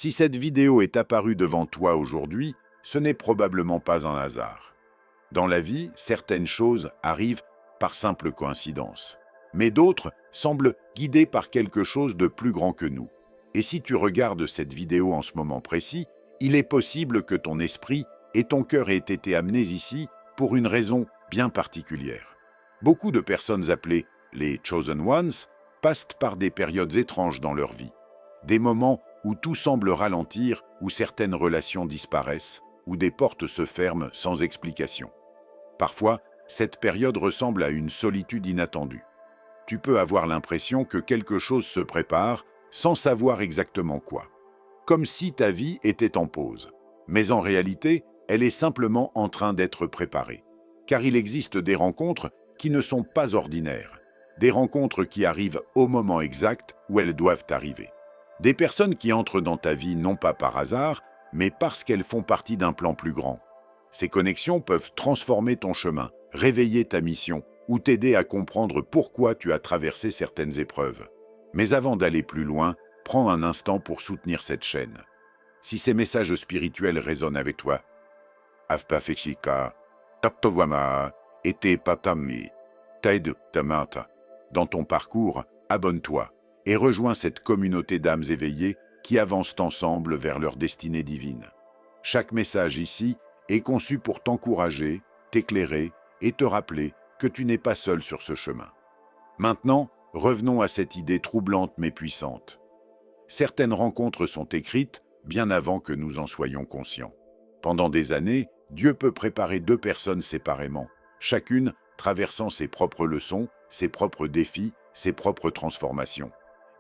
Si cette vidéo est apparue devant toi aujourd'hui, ce n'est probablement pas un hasard. Dans la vie, certaines choses arrivent par simple coïncidence, mais d'autres semblent guidées par quelque chose de plus grand que nous. Et si tu regardes cette vidéo en ce moment précis, il est possible que ton esprit et ton cœur aient été amenés ici pour une raison bien particulière. Beaucoup de personnes appelées les Chosen Ones passent par des périodes étranges dans leur vie. Des moments où tout semble ralentir, où certaines relations disparaissent, où des portes se ferment sans explication. Parfois, cette période ressemble à une solitude inattendue. Tu peux avoir l'impression que quelque chose se prépare sans savoir exactement quoi. Comme si ta vie était en pause. Mais en réalité, elle est simplement en train d'être préparée. Car il existe des rencontres qui ne sont pas ordinaires. Des rencontres qui arrivent au moment exact où elles doivent arriver. Des personnes qui entrent dans ta vie non pas par hasard, mais parce qu'elles font partie d'un plan plus grand. Ces connexions peuvent transformer ton chemin, réveiller ta mission ou t'aider à comprendre pourquoi tu as traversé certaines épreuves. Mais avant d'aller plus loin, prends un instant pour soutenir cette chaîne. Si ces messages spirituels résonnent avec toi, Afpafechika, Taptowama, Ete Patami, Taid Tamata, dans ton parcours, abonne-toi et rejoins cette communauté d'âmes éveillées qui avancent ensemble vers leur destinée divine. Chaque message ici est conçu pour t'encourager, t'éclairer et te rappeler que tu n'es pas seul sur ce chemin. Maintenant, revenons à cette idée troublante mais puissante. Certaines rencontres sont écrites bien avant que nous en soyons conscients. Pendant des années, Dieu peut préparer deux personnes séparément, chacune traversant ses propres leçons, ses propres défis, ses propres transformations.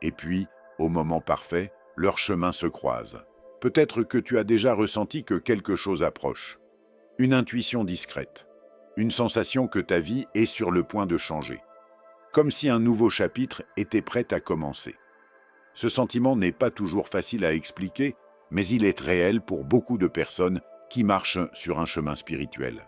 Et puis, au moment parfait, leurs chemins se croisent. Peut-être que tu as déjà ressenti que quelque chose approche. Une intuition discrète. Une sensation que ta vie est sur le point de changer. Comme si un nouveau chapitre était prêt à commencer. Ce sentiment n'est pas toujours facile à expliquer, mais il est réel pour beaucoup de personnes qui marchent sur un chemin spirituel.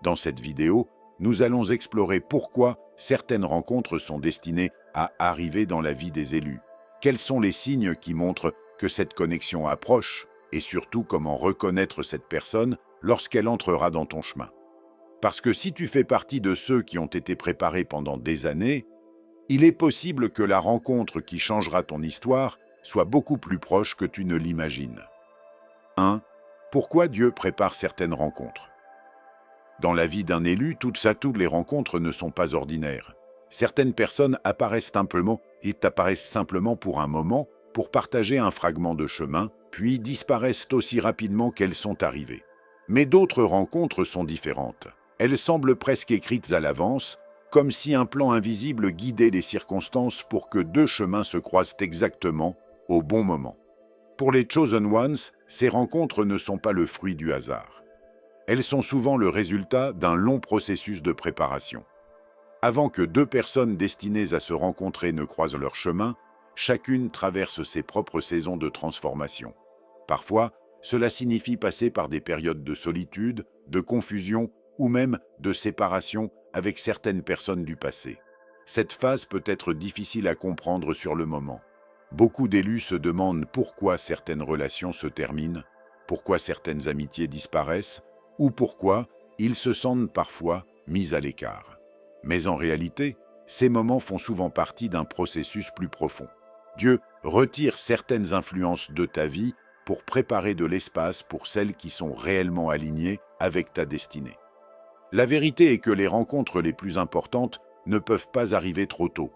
Dans cette vidéo, nous allons explorer pourquoi certaines rencontres sont destinées à arriver dans la vie des élus. Quels sont les signes qui montrent que cette connexion approche et surtout comment reconnaître cette personne lorsqu'elle entrera dans ton chemin. Parce que si tu fais partie de ceux qui ont été préparés pendant des années, il est possible que la rencontre qui changera ton histoire soit beaucoup plus proche que tu ne l'imagines. 1. Pourquoi Dieu prépare certaines rencontres? Dans la vie d'un élu, toutes les rencontres ne sont pas ordinaires. Certaines personnes apparaissent simplement pour un moment, pour partager un fragment de chemin, puis disparaissent aussi rapidement qu'elles sont arrivées. Mais d'autres rencontres sont différentes. Elles semblent presque écrites à l'avance, comme si un plan invisible guidait les circonstances pour que deux chemins se croisent exactement au bon moment. Pour les Chosen Ones, ces rencontres ne sont pas le fruit du hasard. Elles sont souvent le résultat d'un long processus de préparation. Avant que deux personnes destinées à se rencontrer ne croisent leur chemin, chacune traverse ses propres saisons de transformation. Parfois, cela signifie passer par des périodes de solitude, de confusion ou même de séparation avec certaines personnes du passé. Cette phase peut être difficile à comprendre sur le moment. Beaucoup d'élus se demandent pourquoi certaines relations se terminent, pourquoi certaines amitiés disparaissent ou pourquoi ils se sentent parfois mis à l'écart. Mais en réalité, ces moments font souvent partie d'un processus plus profond. Dieu retire certaines influences de ta vie pour préparer de l'espace pour celles qui sont réellement alignées avec ta destinée. La vérité est que les rencontres les plus importantes ne peuvent pas arriver trop tôt.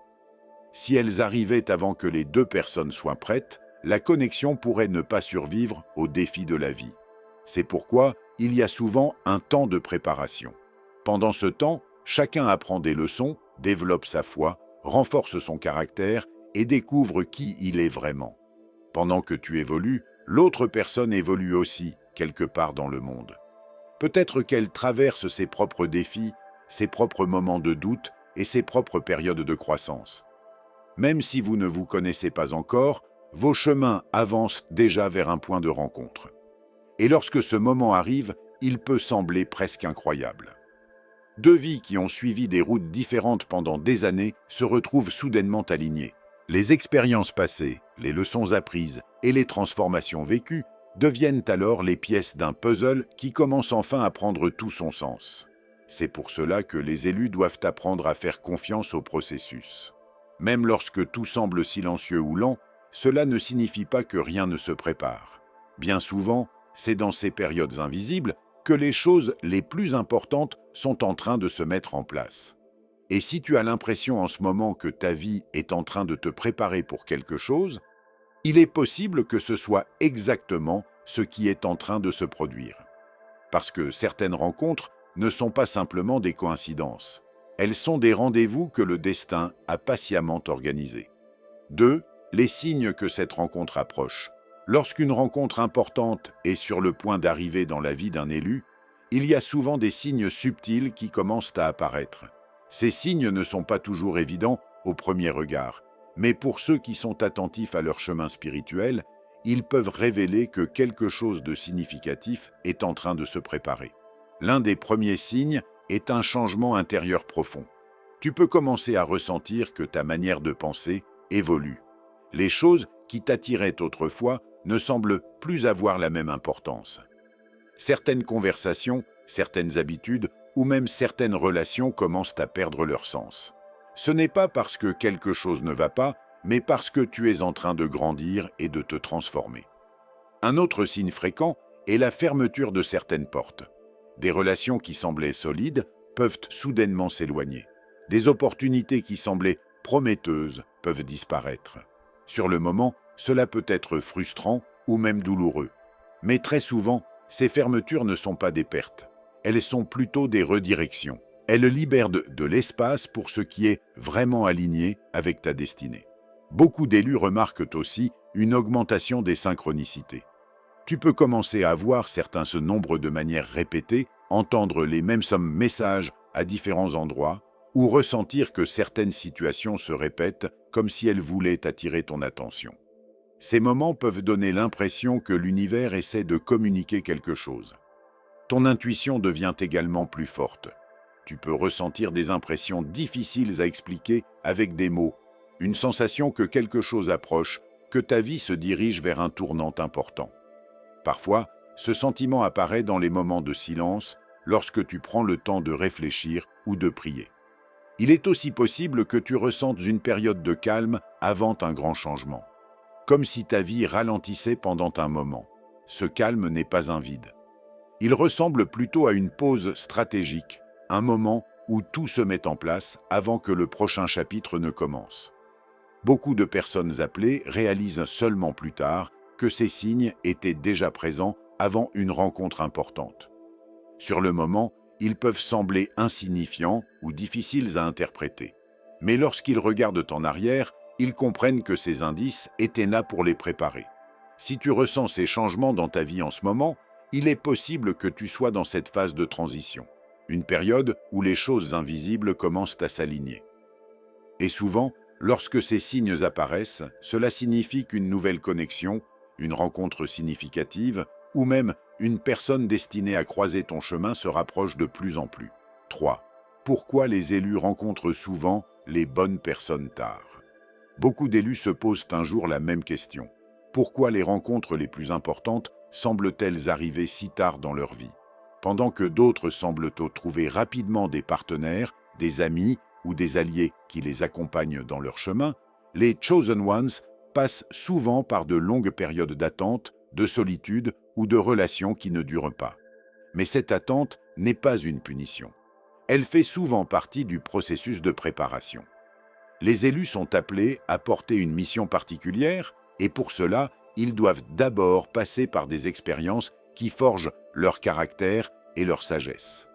Si elles arrivaient avant que les deux personnes soient prêtes, la connexion pourrait ne pas survivre aux défis de la vie. C'est pourquoi il y a souvent un temps de préparation. Pendant ce temps, chacun apprend des leçons, développe sa foi, renforce son caractère et découvre qui il est vraiment. Pendant que tu évolues, l'autre personne évolue aussi, quelque part dans le monde. Peut-être qu'elle traverse ses propres défis, ses propres moments de doute et ses propres périodes de croissance. Même si vous ne vous connaissez pas encore, vos chemins avancent déjà vers un point de rencontre. Et lorsque ce moment arrive, il peut sembler presque incroyable. Deux vies qui ont suivi des routes différentes pendant des années se retrouvent soudainement alignées. Les expériences passées, les leçons apprises et les transformations vécues deviennent alors les pièces d'un puzzle qui commence enfin à prendre tout son sens. C'est pour cela que les élus doivent apprendre à faire confiance au processus. Même lorsque tout semble silencieux ou lent, cela ne signifie pas que rien ne se prépare. Bien souvent, c'est dans ces périodes invisibles que les choses les plus importantes sont en train de se mettre en place. Et si tu as l'impression en ce moment que ta vie est en train de te préparer pour quelque chose, il est possible que ce soit exactement ce qui est en train de se produire. Parce que certaines rencontres ne sont pas simplement des coïncidences. Elles sont des rendez-vous que le destin a patiemment organisés. 2. Les signes que cette rencontre approche. Lorsqu'une rencontre importante est sur le point d'arriver dans la vie d'un élu, il y a souvent des signes subtils qui commencent à apparaître. Ces signes ne sont pas toujours évidents au premier regard, mais pour ceux qui sont attentifs à leur chemin spirituel, ils peuvent révéler que quelque chose de significatif est en train de se préparer. L'un des premiers signes est un changement intérieur profond. Tu peux commencer à ressentir que ta manière de penser évolue. Les choses qui t'attiraient autrefois ne semblent plus avoir la même importance. Certaines conversations, certaines habitudes ou même certaines relations commencent à perdre leur sens. Ce n'est pas parce que quelque chose ne va pas, mais parce que tu es en train de grandir et de te transformer. Un autre signe fréquent est la fermeture de certaines portes. Des relations qui semblaient solides peuvent soudainement s'éloigner. Des opportunités qui semblaient prometteuses peuvent disparaître. Sur le moment, cela peut être frustrant ou même douloureux. Mais très souvent, ces fermetures ne sont pas des pertes. Elles sont plutôt des redirections. Elles libèrent de l'espace pour ce qui est vraiment aligné avec ta destinée. Beaucoup d'élus remarquent aussi une augmentation des synchronicités. Tu peux commencer à voir certains ce nombre de manières répétées, entendre les mêmes messages à différents endroits, ou ressentir que certaines situations se répètent comme si elles voulaient attirer ton attention. Ces moments peuvent donner l'impression que l'univers essaie de communiquer quelque chose. Ton intuition devient également plus forte. Tu peux ressentir des impressions difficiles à expliquer avec des mots, une sensation que quelque chose approche, que ta vie se dirige vers un tournant important. Parfois, ce sentiment apparaît dans les moments de silence, lorsque tu prends le temps de réfléchir ou de prier. Il est aussi possible que tu ressentes une période de calme avant un grand changement. Comme si ta vie ralentissait pendant un moment. Ce calme n'est pas un vide. Il ressemble plutôt à une pause stratégique, un moment où tout se met en place avant que le prochain chapitre ne commence. Beaucoup de personnes appelées réalisent seulement plus tard que ces signes étaient déjà présents avant une rencontre importante. Sur le moment, ils peuvent sembler insignifiants ou difficiles à interpréter. Mais lorsqu'ils regardent en arrière, ils comprennent que ces indices étaient là pour les préparer. Si tu ressens ces changements dans ta vie en ce moment, il est possible que tu sois dans cette phase de transition, une période où les choses invisibles commencent à s'aligner. Et souvent, lorsque ces signes apparaissent, cela signifie qu'une nouvelle connexion, une rencontre significative, ou même une personne destinée à croiser ton chemin se rapproche de plus en plus. 3. Pourquoi les élus rencontrent souvent les bonnes personnes tard? Beaucoup d'élus se posent un jour la même question. Pourquoi les rencontres les plus importantes semblent-elles arriver si tard dans leur vie? Pendant que d'autres semblent trouver rapidement des partenaires, des amis ou des alliés qui les accompagnent dans leur chemin, les Chosen Ones passent souvent par de longues périodes d'attente, de solitude ou de relations qui ne durent pas. Mais cette attente n'est pas une punition. Elle fait souvent partie du processus de préparation. Les élus sont appelés à porter une mission particulière et pour cela, ils doivent d'abord passer par des expériences qui forgent leur caractère et leur sagesse.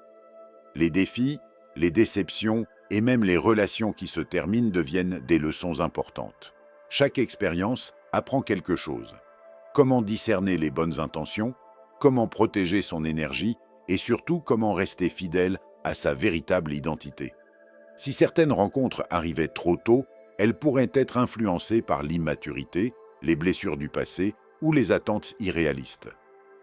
Les défis, les déceptions et même les relations qui se terminent deviennent des leçons importantes. Chaque expérience apprend quelque chose. Comment discerner les bonnes intentions, comment protéger son énergie et surtout comment rester fidèle à sa véritable identité. Si certaines rencontres arrivaient trop tôt, elles pourraient être influencées par l'immaturité, les blessures du passé ou les attentes irréalistes.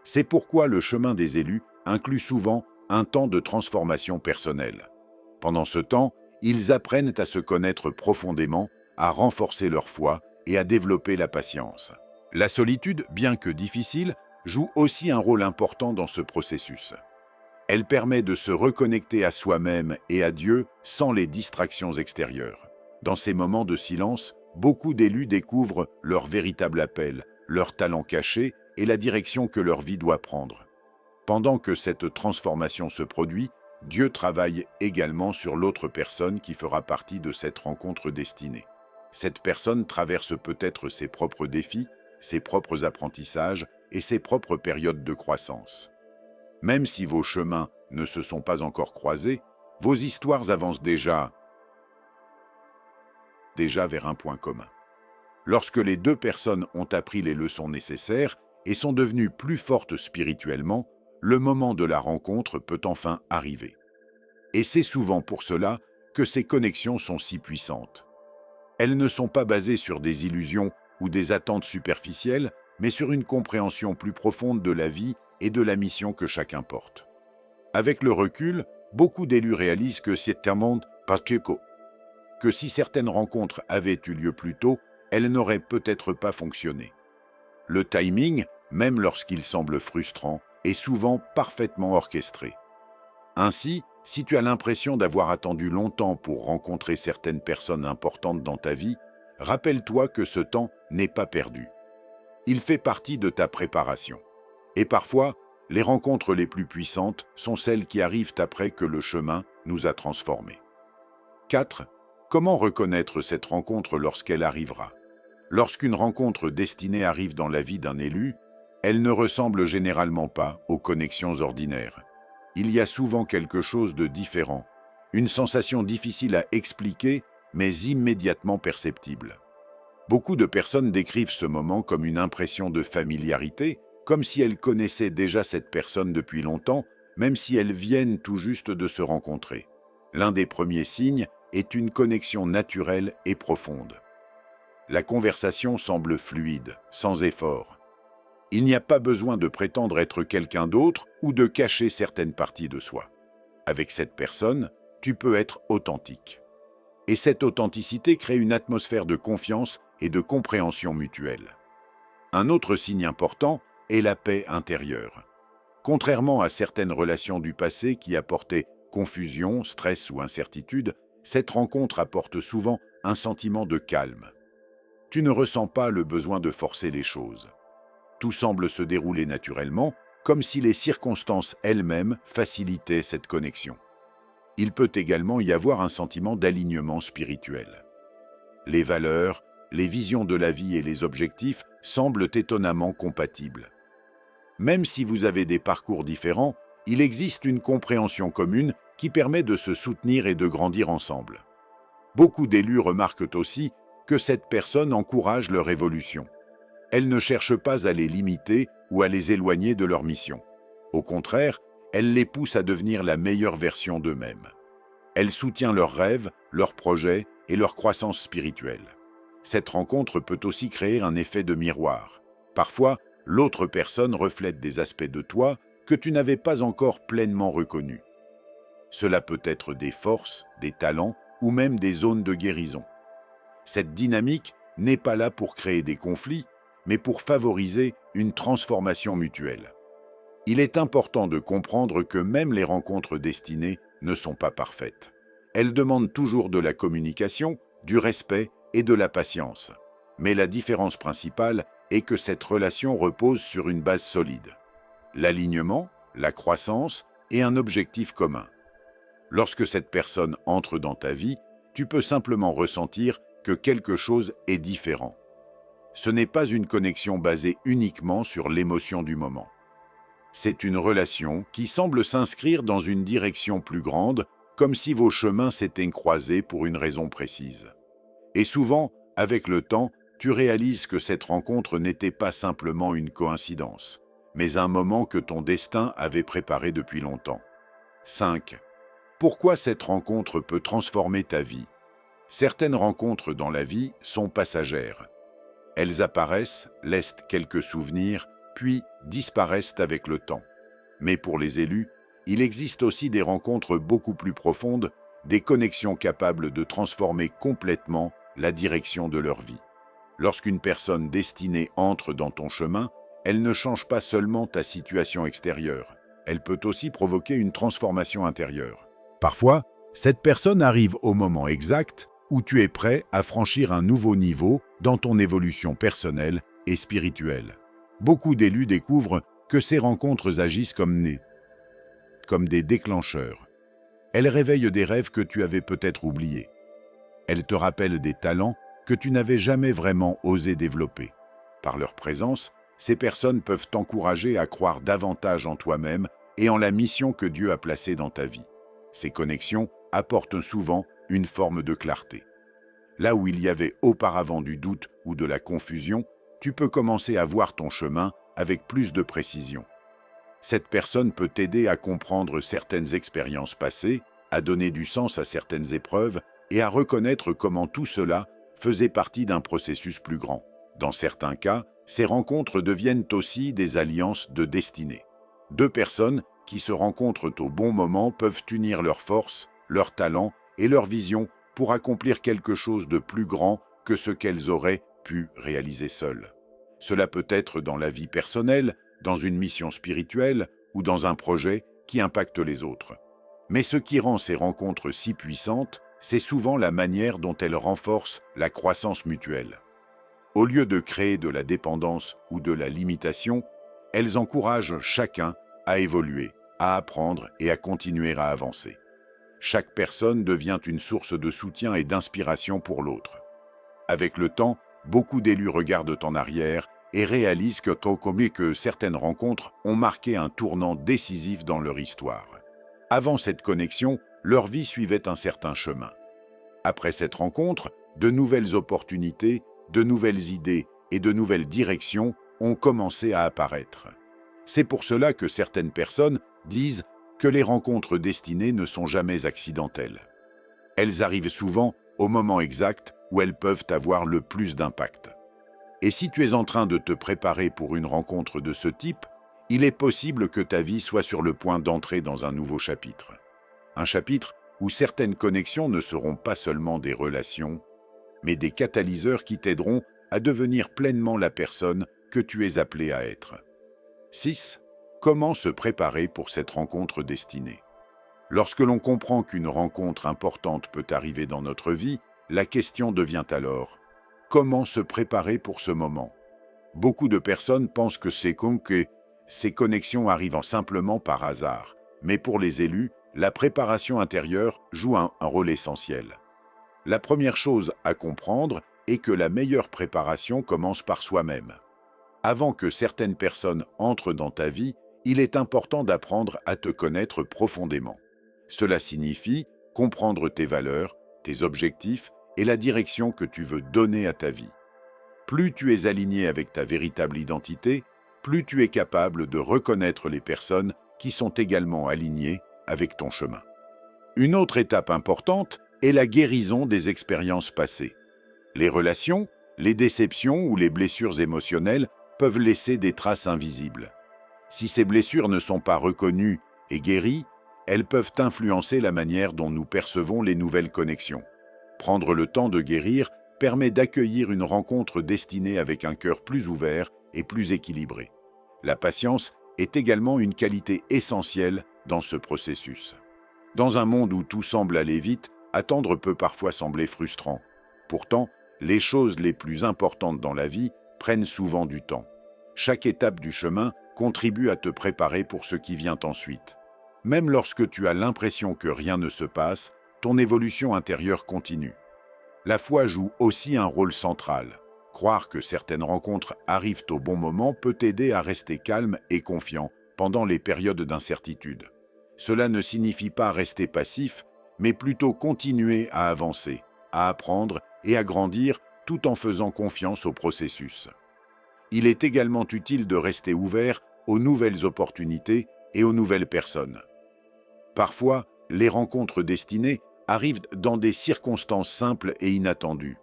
C'est pourquoi le chemin des élus inclut souvent un temps de transformation personnelle. Pendant ce temps, ils apprennent à se connaître profondément, à renforcer leur foi et à développer la patience. La solitude, bien que difficile, joue aussi un rôle important dans ce processus. Elle permet de se reconnecter à soi-même et à Dieu sans les distractions extérieures. Dans ces moments de silence, beaucoup d'élus découvrent leur véritable appel, leurs talents cachés et la direction que leur vie doit prendre. Pendant que cette transformation se produit, Dieu travaille également sur l'autre personne qui fera partie de cette rencontre destinée. Cette personne traverse peut-être ses propres défis, ses propres apprentissages et ses propres périodes de croissance. Même si vos chemins ne se sont pas encore croisés, vos histoires avancent déjà vers un point commun. Lorsque les deux personnes ont appris les leçons nécessaires et sont devenues plus fortes spirituellement, le moment de la rencontre peut enfin arriver. Et c'est souvent pour cela que ces connexions sont si puissantes. Elles ne sont pas basées sur des illusions ou des attentes superficielles, mais sur une compréhension plus profonde de la vie et de la mission que chacun porte. Avec le recul, beaucoup d'élus réalisent que c'est un monde que si certaines rencontres avaient eu lieu plus tôt, elles n'auraient peut-être pas fonctionné. Le timing, même lorsqu'il semble frustrant, est souvent parfaitement orchestré. Ainsi, si tu as l'impression d'avoir attendu longtemps pour rencontrer certaines personnes importantes dans ta vie, rappelle-toi que ce temps n'est pas perdu. Il fait partie de ta préparation. Et parfois, les rencontres les plus puissantes sont celles qui arrivent après que le chemin nous a transformés. 4. Comment reconnaître cette rencontre lorsqu'elle arrivera? Lorsqu'une rencontre destinée arrive dans la vie d'un élu, elle ne ressemble généralement pas aux connexions ordinaires. Il y a souvent quelque chose de différent, une sensation difficile à expliquer, mais immédiatement perceptible. Beaucoup de personnes décrivent ce moment comme une impression de familiarité, comme si elles connaissaient déjà cette personne depuis longtemps, même si elles viennent tout juste de se rencontrer. L'un des premiers signes est une connexion naturelle et profonde. La conversation semble fluide, sans effort. Il n'y a pas besoin de prétendre être quelqu'un d'autre ou de cacher certaines parties de soi. Avec cette personne, tu peux être authentique. Et cette authenticité crée une atmosphère de confiance et de compréhension mutuelle. Un autre signe important est la paix intérieure. Contrairement à certaines relations du passé qui apportaient confusion, stress ou incertitude, cette rencontre apporte souvent un sentiment de calme. Tu ne ressens pas le besoin de forcer les choses. Tout semble se dérouler naturellement, comme si les circonstances elles-mêmes facilitaient cette connexion. Il peut également y avoir un sentiment d'alignement spirituel. Les valeurs, les visions de la vie et les objectifs semblent étonnamment compatibles. Même si vous avez des parcours différents, il existe une compréhension commune qui permet de se soutenir et de grandir ensemble. Beaucoup d'élus remarquent aussi que cette personne encourage leur évolution. Elle ne cherche pas à les limiter ou à les éloigner de leur mission. Au contraire, elle les pousse à devenir la meilleure version d'eux-mêmes. Elle soutient leurs rêves, leurs projets et leur croissance spirituelle. Cette rencontre peut aussi créer un effet de miroir. Parfois, l'autre personne reflète des aspects de toi que tu n'avais pas encore pleinement reconnus. Cela peut être des forces, des talents ou même des zones de guérison. Cette dynamique n'est pas là pour créer des conflits, mais pour favoriser une transformation mutuelle. Il est important de comprendre que même les rencontres destinées ne sont pas parfaites. Elles demandent toujours de la communication, du respect et de la patience. Mais la différence principale est que cette relation repose sur une base solide. L'alignement, la croissance et un objectif commun. Lorsque cette personne entre dans ta vie, tu peux simplement ressentir que quelque chose est différent. Ce n'est pas une connexion basée uniquement sur l'émotion du moment. C'est une relation qui semble s'inscrire dans une direction plus grande, comme si vos chemins s'étaient croisés pour une raison précise. Et souvent, avec le temps, tu réalises que cette rencontre n'était pas simplement une coïncidence, mais un moment que ton destin avait préparé depuis longtemps. 5. Pourquoi cette rencontre peut transformer ta vie? Certaines rencontres dans la vie sont passagères. Elles apparaissent, laissent quelques souvenirs, puis disparaissent avec le temps. Mais pour les élus, il existe aussi des rencontres beaucoup plus profondes, des connexions capables de transformer complètement la direction de leur vie. Lorsqu'une personne destinée entre dans ton chemin, elle ne change pas seulement ta situation extérieure, elle peut aussi provoquer une transformation intérieure. Parfois, cette personne arrive au moment exact où tu es prêt à franchir un nouveau niveau dans ton évolution personnelle et spirituelle. Beaucoup d'élus découvrent que ces rencontres agissent comme des déclencheurs. Elles réveillent des rêves que tu avais peut-être oubliés. Elles te rappellent des talents que tu n'avais jamais vraiment osé développer. Par leur présence, ces personnes peuvent t'encourager à croire davantage en toi-même et en la mission que Dieu a placée dans ta vie. Ces connexions apportent souvent une forme de clarté. Là où il y avait auparavant du doute ou de la confusion, tu peux commencer à voir ton chemin avec plus de précision. Cette personne peut t'aider à comprendre certaines expériences passées, à donner du sens à certaines épreuves et à reconnaître comment tout cela faisait partie d'un processus plus grand. Dans certains cas, ces rencontres deviennent aussi des alliances de destinée. Deux personnes qui se rencontrent au bon moment peuvent unir leurs forces, leurs talents et leurs visions pour accomplir quelque chose de plus grand que ce qu'elles auraient pu réaliser seules. Cela peut être dans la vie personnelle, dans une mission spirituelle ou dans un projet qui impacte les autres. Mais ce qui rend ces rencontres si puissantes, c'est souvent la manière dont elles renforcent la croissance mutuelle. Au lieu de créer de la dépendance ou de la limitation, elles encouragent chacun à évoluer, à apprendre et à continuer à avancer. Chaque personne devient une source de soutien et d'inspiration pour l'autre. Avec le temps, beaucoup d'élus regardent en arrière et réalisent que certaines rencontres ont marqué un tournant décisif dans leur histoire. Avant cette connexion, leur vie suivait un certain chemin. Après cette rencontre, de nouvelles opportunités, de nouvelles idées et de nouvelles directions ont commencé à apparaître. C'est pour cela que certaines personnes disent que les rencontres destinées ne sont jamais accidentelles. Elles arrivent souvent au moment exact où elles peuvent avoir le plus d'impact. Et si tu es en train de te préparer pour une rencontre de ce type, il est possible que ta vie soit sur le point d'entrer dans un nouveau chapitre. Un chapitre où certaines connexions ne seront pas seulement des relations, mais des catalyseurs qui t'aideront à devenir pleinement la personne que tu es appelé à être. 6. Comment se préparer pour cette rencontre destinée? Lorsque l'on comprend qu'une rencontre importante peut arriver dans notre vie, la question devient alors: comment se préparer pour ce moment? Beaucoup de personnes pensent que ces connexions arrivent simplement par hasard, mais pour les élus, la préparation intérieure joue un rôle essentiel. La première chose à comprendre est que la meilleure préparation commence par soi-même. Avant que certaines personnes entrent dans ta vie, il est important d'apprendre à te connaître profondément. Cela signifie comprendre tes valeurs, tes objectifs et la direction que tu veux donner à ta vie. Plus tu es aligné avec ta véritable identité, plus tu es capable de reconnaître les personnes qui sont également alignées avec ton chemin. Une autre étape importante est la guérison des expériences passées. Les relations, les déceptions ou les blessures émotionnelles peuvent laisser des traces invisibles. Si ces blessures ne sont pas reconnues et guéries, elles peuvent influencer la manière dont nous percevons les nouvelles connexions. Prendre le temps de guérir permet d'accueillir une rencontre destinée avec un cœur plus ouvert et plus équilibré. La patience est également une qualité essentielle dans ce processus. Dans un monde où tout semble aller vite, attendre peut parfois sembler frustrant. Pourtant, les choses les plus importantes dans la vie prennent souvent du temps. Chaque étape du chemin contribue à te préparer pour ce qui vient ensuite. Même lorsque tu as l'impression que rien ne se passe, ton évolution intérieure continue. La foi joue aussi un rôle central. Croire que certaines rencontres arrivent au bon moment peut t'aider à rester calme et confiant pendant les périodes d'incertitude. Cela ne signifie pas rester passif, mais plutôt continuer à avancer, à apprendre et à grandir tout en faisant confiance au processus. Il est également utile de rester ouvert aux nouvelles opportunités et aux nouvelles personnes. Parfois, les rencontres destinées arrivent dans des circonstances simples et inattendues.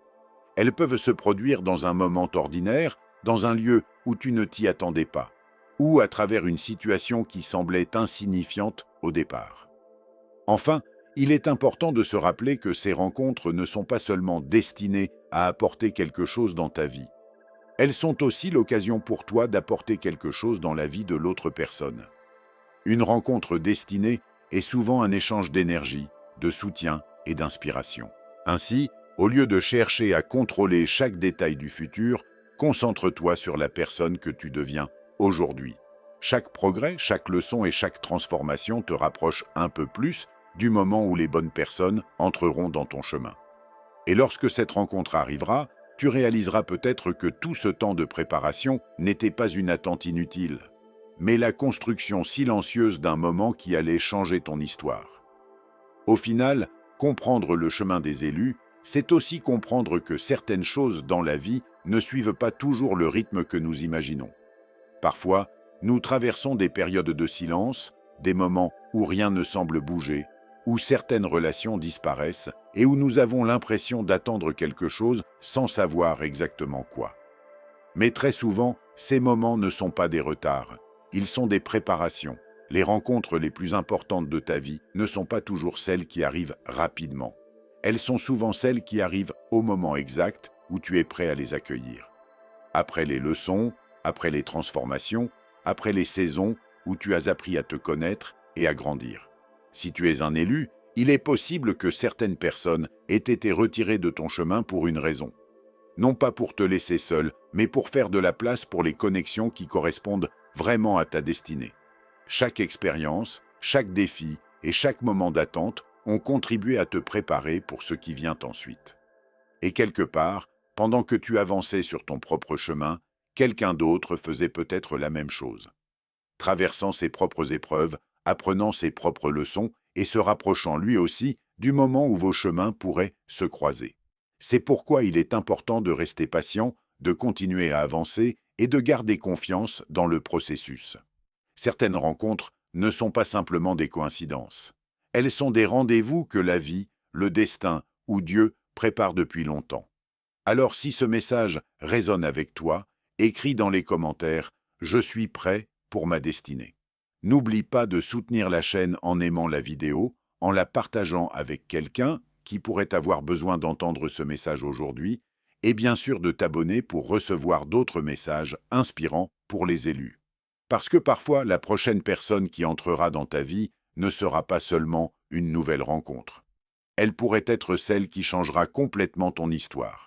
Elles peuvent se produire dans un moment ordinaire, dans un lieu où tu ne t'y attendais pas, ou à travers une situation qui semblait insignifiante au départ. Enfin, il est important de se rappeler que ces rencontres ne sont pas seulement destinées à apporter quelque chose dans ta vie. Elles sont aussi l'occasion pour toi d'apporter quelque chose dans la vie de l'autre personne. Une rencontre destinée est souvent un échange d'énergie, de soutien et d'inspiration. Ainsi, au lieu de chercher à contrôler chaque détail du futur, concentre-toi sur la personne que tu deviens aujourd'hui. Chaque progrès, chaque leçon et chaque transformation te rapproche un peu plus du moment où les bonnes personnes entreront dans ton chemin. Et lorsque cette rencontre arrivera, tu réaliseras peut-être que tout ce temps de préparation n'était pas une attente inutile, mais la construction silencieuse d'un moment qui allait changer ton histoire. Au final, comprendre le chemin des élus, c'est aussi comprendre que certaines choses dans la vie ne suivent pas toujours le rythme que nous imaginons. Parfois, nous traversons des périodes de silence, des moments où rien ne semble bouger, où certaines relations disparaissent et où nous avons l'impression d'attendre quelque chose sans savoir exactement quoi. Mais très souvent, ces moments ne sont pas des retards, ils sont des préparations. Les rencontres les plus importantes de ta vie ne sont pas toujours celles qui arrivent rapidement. Elles sont souvent celles qui arrivent au moment exact où tu es prêt à les accueillir. Après les leçons, après les transformations, après les saisons où tu as appris à te connaître et à grandir. Si tu es un élu, il est possible que certaines personnes aient été retirées de ton chemin pour une raison. Non pas pour te laisser seul, mais pour faire de la place pour les connexions qui correspondent vraiment à ta destinée. Chaque expérience, chaque défi et chaque moment d'attente ont contribué à te préparer pour ce qui vient ensuite. Et quelque part, pendant que tu avançais sur ton propre chemin, quelqu'un d'autre faisait peut-être la même chose. Traversant ses propres épreuves, apprenant ses propres leçons et se rapprochant lui aussi du moment où vos chemins pourraient se croiser. C'est pourquoi il est important de rester patient, de continuer à avancer et de garder confiance dans le processus. Certaines rencontres ne sont pas simplement des coïncidences. Elles sont des rendez-vous que la vie, le destin ou Dieu préparent depuis longtemps. Alors si ce message résonne avec toi, écris dans les commentaires « Je suis prêt pour ma destinée ». N'oublie pas de soutenir la chaîne en aimant la vidéo, en la partageant avec quelqu'un qui pourrait avoir besoin d'entendre ce message aujourd'hui, et bien sûr de t'abonner pour recevoir d'autres messages inspirants pour les élus. Parce que parfois, la prochaine personne qui entrera dans ta vie ne sera pas seulement une nouvelle rencontre. Elle pourrait être celle qui changera complètement ton histoire.